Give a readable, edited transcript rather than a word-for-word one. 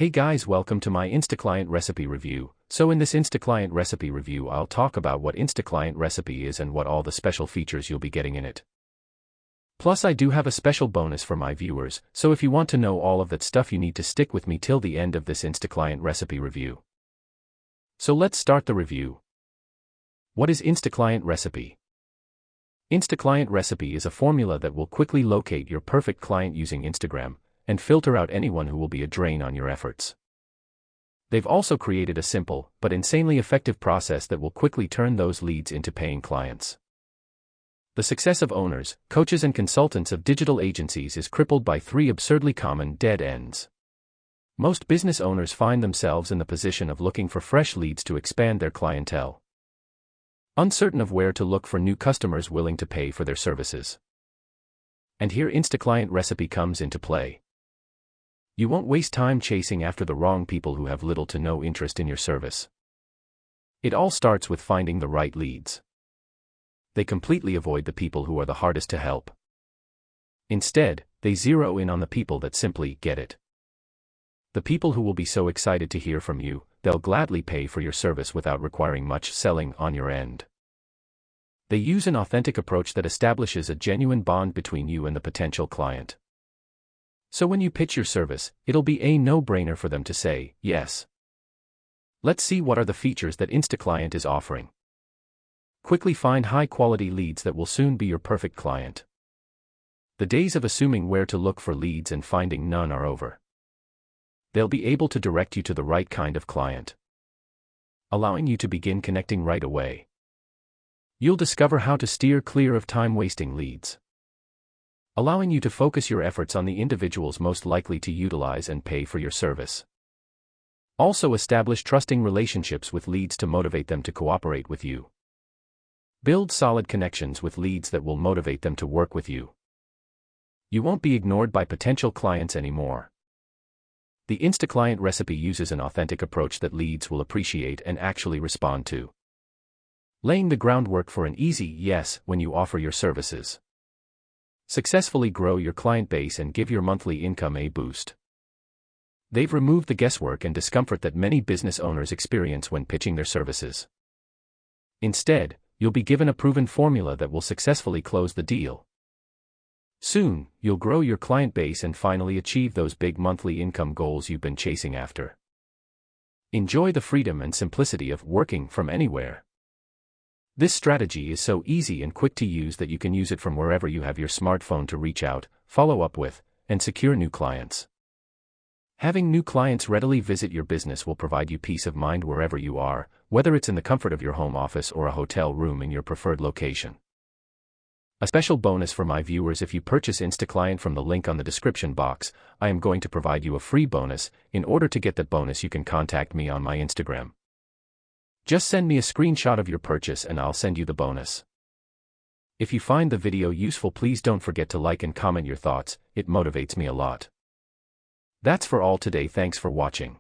Hey guys, welcome to my InstaClient Recipe review. So in this InstaClient Recipe review I'll talk about what InstaClient Recipe is and what all the special features you'll be getting in it. Plus I do have a special bonus for my viewers, so if you want to know all of that stuff you need to stick with me till the end of this InstaClient Recipe review. So let's start the review. What is InstaClient Recipe? InstaClient Recipe is a formula that will quickly locate your perfect client using Instagram, and filter out anyone who will be a drain on your efforts. They've also created a simple, but insanely effective process that will quickly turn those leads into paying clients. The success of owners, coaches and consultants of digital agencies is crippled by three absurdly common dead ends. Most business owners find themselves in the position of looking for fresh leads to expand their clientele, uncertain of where to look for new customers willing to pay for their services. And here InstaClient Recipe comes into play. You won't waste time chasing after the wrong people who have little to no interest in your service. It all starts with finding the right leads. They completely avoid the people who are the hardest to help. Instead, they zero in on the people that simply get it. The people who will be so excited to hear from you, they'll gladly pay for your service without requiring much selling on your end. They use an authentic approach that establishes a genuine bond between you and the potential client. So when you pitch your service, it'll be a no-brainer for them to say, yes. Let's see what are the features that InstaClient is offering. Quickly find high-quality leads that will soon be your perfect client. The days of assuming where to look for leads and finding none are over. They'll be able to direct you to the right kind of client, allowing you to begin connecting right away. You'll discover how to steer clear of time-wasting leads, allowing you to focus your efforts on the individuals most likely to utilize and pay for your service. Also establish trusting relationships with leads to motivate them to cooperate with you. Build solid connections with leads that will motivate them to work with you. You won't be ignored by potential clients anymore. The InstaClient Recipe uses an authentic approach that leads will appreciate and actually respond to, laying the groundwork for an easy yes when you offer your services. Successfully grow your client base and give your monthly income a boost. They've removed the guesswork and discomfort that many business owners experience when pitching their services. Instead, you'll be given a proven formula that will successfully close the deal. Soon, you'll grow your client base and finally achieve those big monthly income goals you've been chasing after. Enjoy the freedom and simplicity of working from anywhere. This strategy is so easy and quick to use that you can use it from wherever you have your smartphone to reach out, follow up with, and secure new clients. Having new clients readily visit your business will provide you peace of mind wherever you are, whether it's in the comfort of your home office or a hotel room in your preferred location. A special bonus for my viewers: if you purchase InstaClient from the link on the description box, I am going to provide you a free bonus. In order to get that bonus, you can contact me on my Instagram. Just send me a screenshot of your purchase and I'll send you the bonus. If you find the video useful, please don't forget to like and comment your thoughts, it motivates me a lot. That's for all today, thanks for watching.